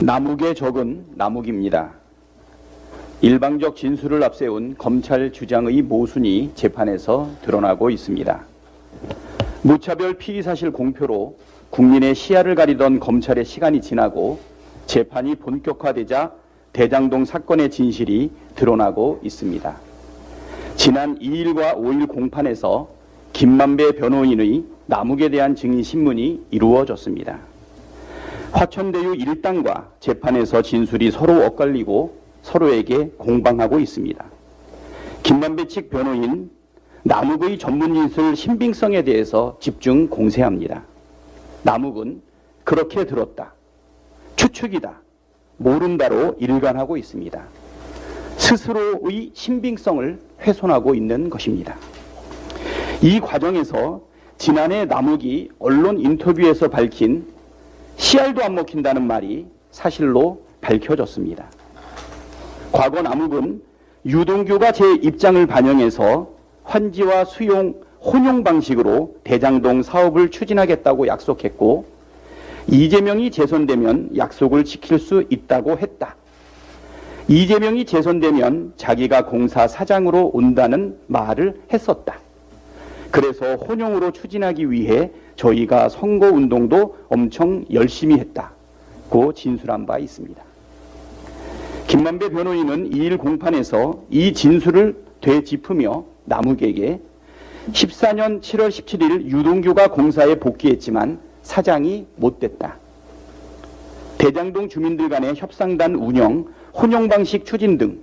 남욱의 적은 남욱입니다. 일방적 진술을 앞세운 검찰 주장의 모순이 재판에서 드러나고 있습니다. 무차별 피의사실 공표로 국민의 시야를 가리던 검찰의 시간이 지나고 재판이 본격화되자 대장동 사건의 진실이 드러나고 있습니다. 지난 2일과 5일 공판에서 김만배 변호인의 남욱에 대한 증인 신문이 이루어졌습니다. 화천대유 일당과 재판에서 진술이 서로 엇갈리고 서로에게 공방하고 있습니다. 김만배 측 변호인 남욱의 전문 진술 신빙성에 대해서 집중 공세합니다. 남욱은 그렇게 들었다, 추측이다, 모른다로 일관하고 있습니다. 스스로의 신빙성을 훼손하고 있는 것입니다. 이 과정에서 지난해 남욱이 언론 인터뷰에서 밝힌 씨알도 안 먹힌다는 말이 사실로 밝혀졌습니다. 과거 남욱은 유동규가 제 입장을 반영해서 환지와 수용, 혼용 방식으로 대장동 사업을 추진하겠다고 약속했고 이재명이 재선되면 약속을 지킬 수 있다고 했다. 이재명이 재선되면 자기가 공사 사장으로 온다는 말을 했었다. 그래서 혼용으로 추진하기 위해 저희가 선거운동도 엄청 열심히 했다고 진술한 바 있습니다. 김만배 변호인은 2일 공판에서 이 진술을 되짚으며 남욱에게 14년 7월 17일 유동규가 공사에 복귀했지만 사장이 못 됐다. 대장동 주민들 간의 협상단 운영, 혼용 방식 추진 등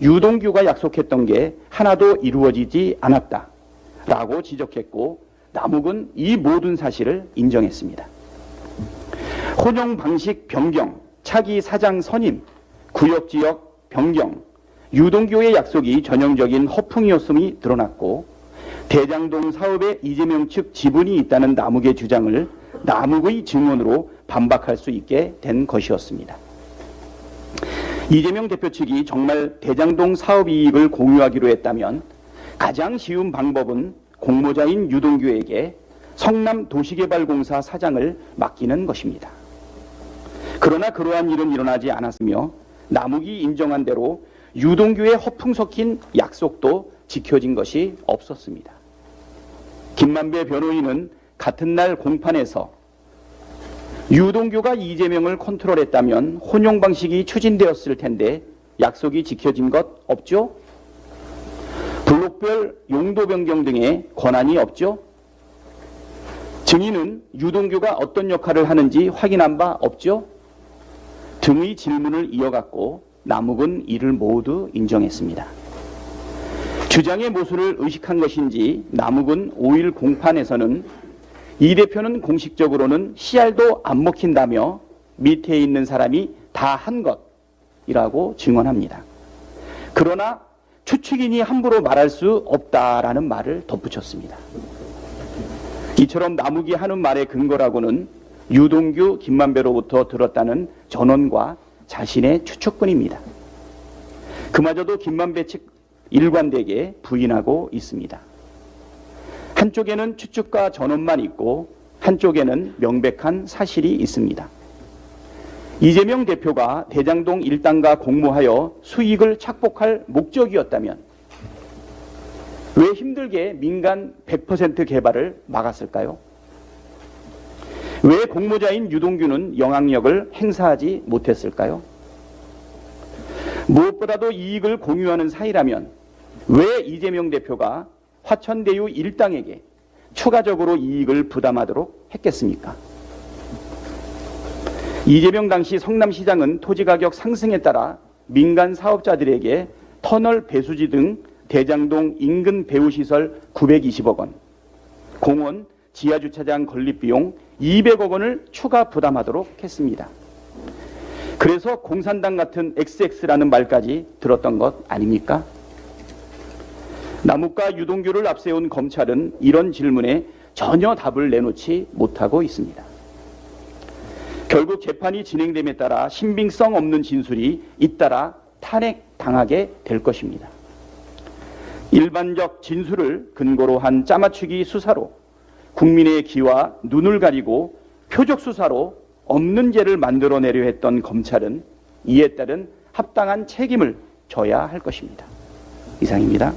유동규가 약속했던 게 하나도 이루어지지 않았다 라고 지적했고 남욱은 이 모든 사실을 인정했습니다. 혼용 방식 변경, 차기 사장 선임, 구역지역 변경, 유동규의 약속이 전형적인 허풍이었음이 드러났고 대장동 사업에 이재명 측 지분이 있다는 남욱의 주장을 남욱의 증언으로 반박할 수 있게 된 것이었습니다. 이재명 대표 측이 정말 대장동 사업 이익을 공유하기로 했다면 가장 쉬운 방법은 공모자인 유동규에게 성남도시개발공사 사장을 맡기는 것입니다. 그러나 그러한 일은 일어나지 않았으며 남욱이 인정한 대로 유동규의 허풍 섞인 약속도 지켜진 것이 없었습니다. 김만배 변호인은 같은 날 공판에서 유동규가 이재명을 컨트롤했다면 혼용 방식이 추진되었을 텐데 약속이 지켜진 것 없죠? 블록별 용도 변경 등의 권한이 없죠? 증인은 유동규가 어떤 역할을 하는지 확인한 바 없죠? 등의 질문을 이어갔고 남욱은 이를 모두 인정했습니다. 주장의 모순을 의식한 것인지 남욱은 5일 공판에서는 이 대표는 공식적으로는 씨알도 안 먹힌다며 밑에 있는 사람이 다 한 것이라고 증언합니다. 그러나 추측이니 함부로 말할 수 없다라는 말을 덧붙였습니다. 이처럼 남욱이 하는 말의 근거라고는 유동규, 김만배로부터 들었다는 전언과 자신의 추측뿐입니다. 그마저도 김만배 측 일관되게 부인하고 있습니다. 한쪽에는 추측과 전언만 있고 한쪽에는 명백한 사실이 있습니다. 이재명 대표가 대장동 일당과 공모하여 수익을 착복할 목적이었다면 왜 힘들게 민간 100% 개발을 막았을까요? 왜 공모자인 유동규는 영향력을 행사하지 못했을까요? 무엇보다도 이익을 공유하는 사이라면 왜 이재명 대표가 화천대유 일당에게 추가적으로 이익을 부담하도록 했겠습니까? 이재명 당시 성남시장은 토지가격 상승에 따라 민간 사업자들에게 터널 배수지 등 대장동 인근 배후시설 920억 원, 공원 지하주차장 건립비용 200억 원을 추가 부담하도록 했습니다. 그래서 공산당 같은 XX라는 말까지 들었던 것 아닙니까? 남욱과 유동규를 앞세운 검찰은 이런 질문에 전혀 답을 내놓지 못하고 있습니다. 결국 재판이 진행됨에 따라 신빙성 없는 진술이 잇따라 탄핵당하게 될 것입니다. 일반적 진술을 근거로 한 짜맞추기 수사로 국민의 귀와 눈을 가리고 표적 수사로 없는 죄를 만들어내려 했던 검찰은 이에 따른 합당한 책임을 져야 할 것입니다. 이상입니다.